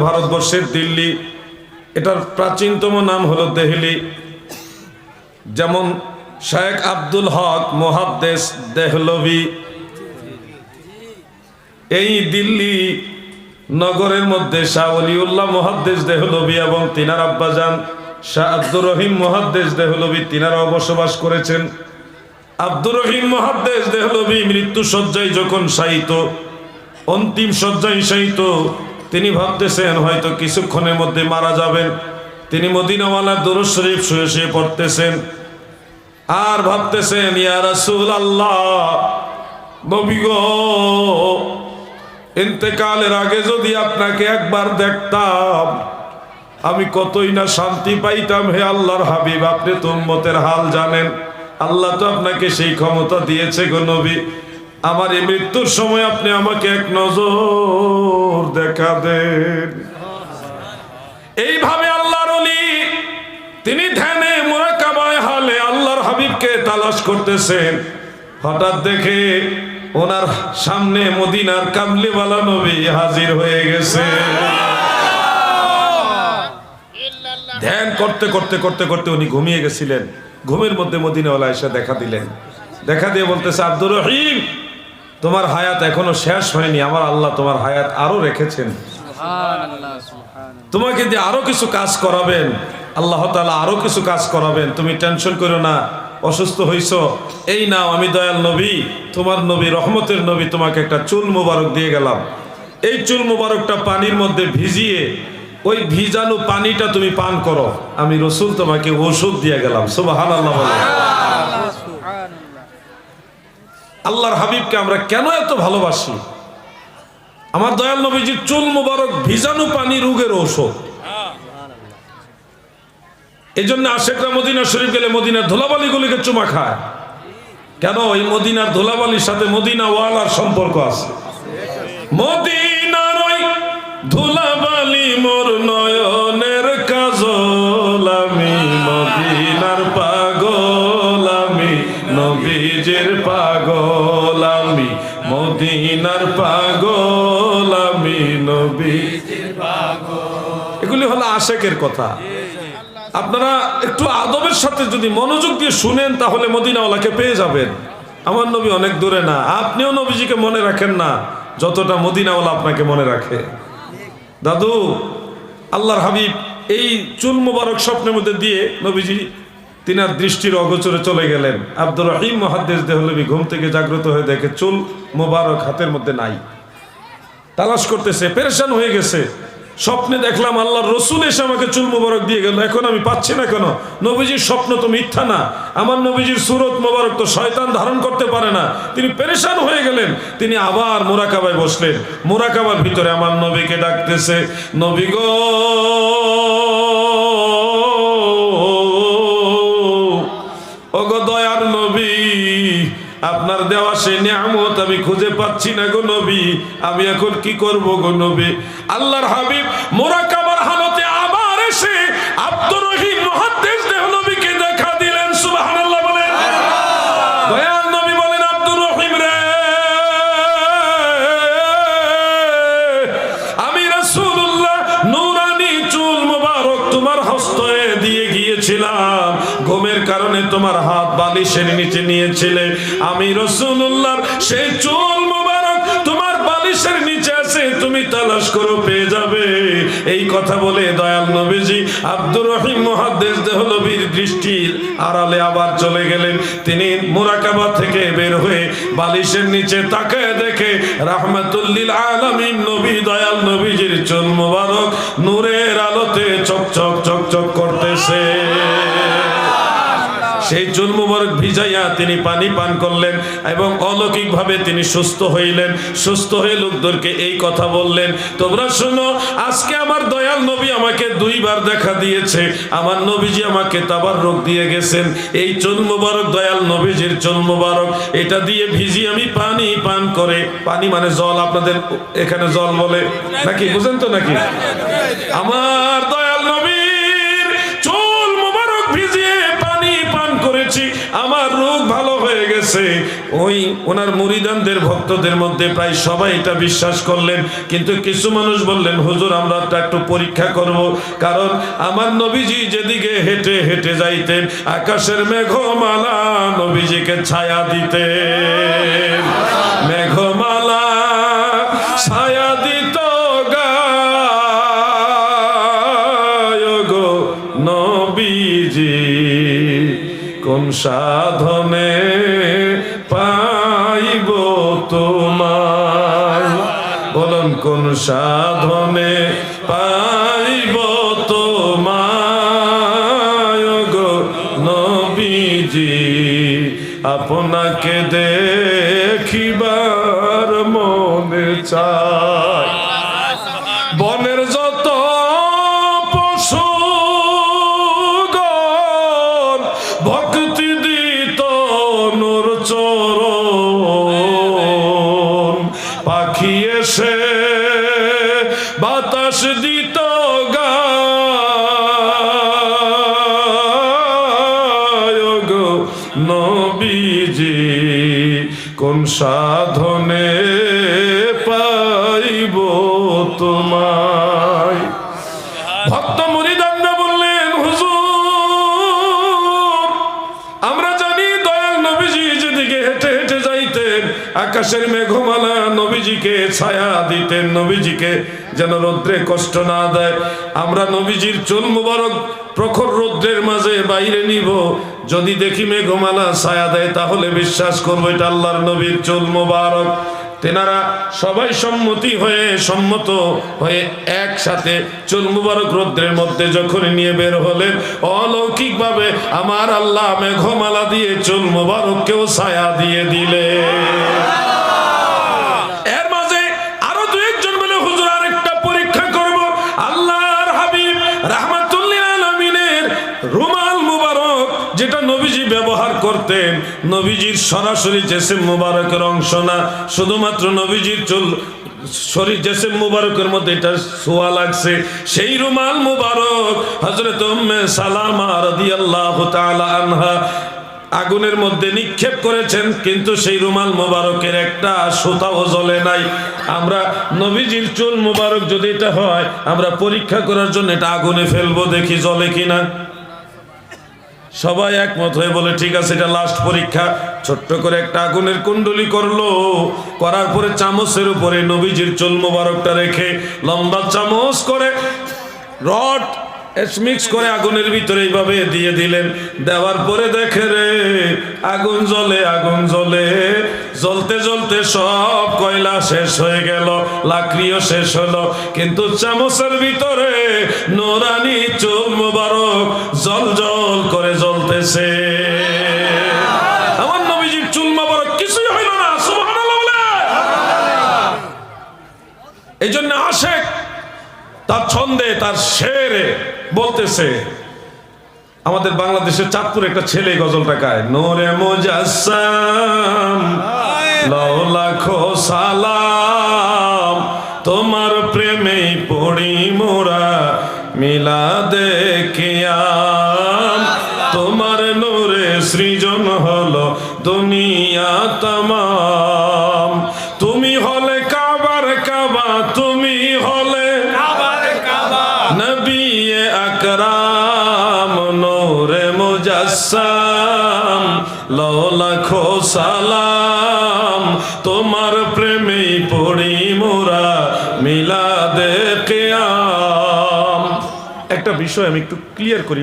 ভারতবর্ষের দিল্লি, এটার প্রাচীনতম নাম হলো দেহলি। যেমন শেখ আব্দুল হক মুহাদ্দিস দেহলভি, এই দিল্লি নগরের মধ্যে শাহ ওলিউল্লাহ মুহাদ্দিস দেহলভি এবং তিনার আব্বাজান শাহ আব্দুর রহিম মুহাদ্দিস দেহলভি তিনারাও বসবাস করেছেন। আব্দুর রহিম মুহাদ্দিস দেহলভি মৃত্যু শয্যায় যখন শায়িত, অন্তিম শয্যায় শায়িত, তিনি ভাবতেছেন হয়তো কিছুক্ষণের মধ্যে মারা যাবেন। তিনি মদিনাওয়ালার দুরূদ শরীফ শুয়ে শুয়ে পড়তেছেন আর ভাবতেছেন, ইয়া রাসূলুল্লাহ, নবী গো, ইন্তেকালের আগে যদি আপনাকে একবার দেখতাম আমি কতই না শান্তি পাইতাম। হে আল্লাহর হাবিব, আপনি তো উম্মতের হাল জানেন, আল্লাহ তো আপনাকে সেই ক্ষমতা দিয়েছে গো নবী। আমার এই মৃত্যুর সময় আপনি আমাকে এক নজর দেখা দেন। এইভাবে আল্লাহর ওলি তিনি ধ্যানে মুরাকাবায় হালে আল্লাহর হাবিবকে তালাশ করতেছেন। হঠাৎ দেখে ওনার সামনে মদিনার কামলিওয়ালা নবী হাজির হয়ে গেছে। ধ্যান করতে করতে করতে করতে উনি ঘুমিয়ে গেছিলেন। ঘুমের মধ্যে মদিনাওয়ালা এসে দেখা দিলেন। দেখা দিয়ে বলতেছে, আব্দুর রহিম, তোমার হায়াত এখনো শেষ হয়নি, আমার আল্লাহ তোমার হায়াত আরো রেখেছেন, তোমাকে দিয়ে আরো কিছু কাজ করাবেন, আল্লাহ তাআলা আরো কিছু কাজ করাবেন, তুমি টেনশন করো না। অসুস্থ হইছো, এই নাও, আমি দয়াল নবী, তোমার নবী, রহমতের নবী, তোমাকে একটা চুল মোবারক দিয়ে গেলাম। এই চুল মোবারকটা পানির মধ্যে ভিজিয়ে ওই ভিজানো পানিটা তুমি পান করো, আমি রসুল তোমাকে ওষুধ দিয়ে গেলাম। সুবহানাল্লাহ বলে। আল্লাহর হাবিবকে আমরা কেন এত ভালোবাসি? আমার দয়াল নবীজির চুল মোবারক ভিজানো পানি রোগের ঔষধ। এই জন্য আশেকরা মদিনা শরীফ গেলে মদিনার ধুলাবালিগুলিকে চুমা খায়। কেন? এই মদিনার ধুলাবালির সাথে মদিনা ওয়ালার সম্পর্ক আছে। মদিনার ওই ধুলাবালি মোর নয়নের কাজল, আমি মদিনার পাগল, আমি নবীজির পাগল, আমি মদিনার পাগল, আমি নবীজির পাগল। এগুলি হলো আশেকের কথা। আপনারা একটু আদবের সাথে যদি মনোযোগ দিয়ে শুনেন তাহলে মদিনাওয়ালাকে পেয়ে যাবেন। আমার নবী অনেক দূরে না, আপনিও নবীজিকে মনে রাখেন না যতটা মদিনাওয়ালা আপনাকে মনে রাখে। দাদু, আল্লাহর হাবিব এই চুল মুবারক স্বপ্নের মধ্যে দিয়ে নবীজি তিনার দৃষ্টির অগোচরে চলে গেলেন। আব্দুর রহিম মুহাদ্দিস দেহলভি ঘুম থেকে জাগ্রত হয়ে দেখে চুল মুবারক হাতের মধ্যে নাই। তালাশ করতেছে, পেরেশান হয়ে গেছে। স্বপ্নে দেখলাম আল্লাহর রসুল এসে আমাকে চুল মুবারক দিয়ে গেল, এখন আমি পাচ্ছি না কেন? নবীজির স্বপ্ন তো মিথ্যা না, আমার নবীজির সুরত মুবারক তো শয়তান ধারণ করতে পারে না। তিনি পেরেশান হয়ে গেলেন। তিনি আবার মুরাকাবায় বসলেন। মুরাকাবার ভিতরে আমার নবীকে ডাকতেছে, নবী গো, ওগো দয়ার নবী, আপনার দেওয়া সেই নিয়ামত আমি খুঁজে পাচ্ছি না গো নবী, আমি এখন কি করব গো নবী? আল্লাহর হাবিব মুরাকাবার হালতে আবার এসে আব্দুর রহিম মুহাদ্দিস দেহলভিকে দেখা দিলেন। সুবহানাল্লাহ বলেন। দয়াল নবী বলেন, আব্দুর রহিম রে, আমি রাসূলুল্লাহ নূরানি চুল মুবারক তোমার হস্তে দিয়ে গিয়েছিলাম, ঘুমের কারণে তোমার হাত বালিশের নিচে নিয়েছিলে, আমি রাসূলুল্লাহর সেই চুল মুবারক তোমার বালিশের নিচে আছে, তুমি তালাশ করো, পেয়ে যাবে। এই কথা বলে দয়াল নবীজি আব্দুর রহিম মুহাদ্দিস দেহলভির দৃষ্টির আড়ালে আবার চলে গেলেন। তিনি মুরাকাবা থেকে বের হয়ে বালিশের নিচে তাকায় দেখে রাহমাতুল লিল আলামিন নবী দয়াল নবীজির চুল মুবারক নূরের আলোতে চকচক চকচক করতেছে। সেই চুল মুবারক ভিজাইয়া তিনি পানি পান করলেন এবং অলৌকিকভাবে তিনি সুস্থ হইলেন। সুস্থ হয়ে লোকদেরকে এই কথা বললেন, তোমরা শোনো, আজকে আমার দয়াল নবী আমাকে দুইবার দেখা দিয়েছে, আমার নবীজি আমাকে তাবাররুক দিয়ে গেছেন। এই চুল মুবারক দয়াল নবীজির চুল মুবারক, এটা দিয়ে ভিজি আমি পানি পান করে, পানি মানে জল, আপনাদের এখানে জল বলে নাকি, বুঝেন তো নাকি? আমার দয়াল নবীর চুল মুবারক ভিজিয়ে পানি পান করেছি, আমার রোগ ভালো হয়ে গেছে। ওই ওনার মুরিদানদের ভক্তদের মধ্যে প্রায় সবাই এটা বিশ্বাস করলেন, কিন্তু কিছু মানুষ বললেন হুজুর আমরা একটু পরীক্ষা করব, কারণ আমার নবীজি যেদিকে হেঁটে হেঁটে যাইতেন আকাশের মেঘমালা নবীজিকে ছায়া দিতেন, মেঘমালা ছায়া দিত গো নবীজি, কোন সাধনে পাইব তোমায়, বলুন কোন সাধনে পাইব তোমায় গো নবীজি, আপনাকে দেখিবার মনে চায়। বনের যত পশু ভক্তি দিত নূর চরণ, পাখি এসে বাতাস দিত গায় গো নবীজি, কোন সাধনে পাইব তোমায়। ভক্ত মুরিদানরা বললেন হুজুর আমরা জানি দয়াল নবীজি যেদিকে হেঁটে হেঁটে যাইতেন আকাশের মেঘমালা নবীজিকে ছায়া দিতেন, নবীজিকে যেন রৌদ্রে কষ্ট না দেয়। আমরা নবীজির চুল মুবারক প্রখর রৌদ্রের মাঝে বাইরে নিব, যদি দেখি মেঘমালা ছায়া দেয় তাহলে বিশ্বাস করবো এটা আল্লাহর নবীর চুল মুবারক। তেনারা সবাই সম্মত হয়ে একসাথে চুল মুবারক রৌদ্রের মধ্যে যখন নিয়ে বের হলেন, অলৌকিক ভাবে আমার আল্লাহ মেঘমালা দিয়ে চুল মুবারককেও ছায়া দিয়ে দিলে। এর মাঝে আরো দু একজন বলে হুজুর আরেকটা পরীক্ষা করব, আল্লাহর হাবিব রাহমাতুল্লিল আলামিনের রুমাল মুবারক যেটা নবীজি ব্যবহার করতেন, নবীজির সরাসরি জেসেম মুবারকের অংশ না, শুধুমাত্র নবীজির চুল শরীর জেসেম মুবারকের মধ্যে এটা ছোঁয়া লাগছে, সেই রুমাল মুবারক হযরত উম্মে সালামা রাদিয়াল্লাহু তাআলা আনহা আগুনের মধ্যে নিক্ষেপ করেছেন, কিন্তু সেই রুমাল মুবারকের একটা সুতাও জ্বলে নাই। আমরা নবীজির চুল মুবারক যদি এটা হয় আমরা পরীক্ষা করার জন্য এটা আগুনে ফেলবো, দেখি জ্বলে কিনা। সবাই একমত হয়ে বলে ঠিক আছে এটা লাস্ট পরীক্ষা। ছোট্ট করে একটা আগুনের কুণ্ডলি করলো, করার পরে চামচের উপরে নবীজির চুল মুবারকটা রেখে লম্বা চামচ করে রড মিক্স করে আগুনের ভিতরে এইভাবে দিয়ে দিলেন। দেওয়ার পরে দেখে রে আগুন জ্বলে, আগুন জ্বলে, জ্বলতে জ্বলতে সব কয়লা শেষ হয়ে গেল, লাকড়িও শেষ হলো, কিন্তু চামচের ভিতরে নোরানি চুল মুবারক জল জল করে জ্বলতেছে। আমার নবীজির চুল মুবারক কিছুই হইল না, সুবহানাল্লাহ বলে। এই জন্য আশেক তার ছন্দে তার শেরে বলতেছে, আমাদের বাংলাদেশের চাঁদপুরে একটা ছেলে গজলটা গায়, নূরে মুজাসসাম লাও লাখো সালাম, তোমার প্রেমে পড়ি মোরা মিলাদে কিয়াম, তোমার নূরে সৃজন হলো দুনিয়া তামাম, তুমি হলে কাবার কাবা, তুমি হলে নবী আকরাম, নূরে মুজাসসাম লাও লাখো সালাম, তোমার প্রেমে পড়ি মোরা মিলাদে কিয়াম। একটা বিষয় আমি একটু ক্লিয়ার করি।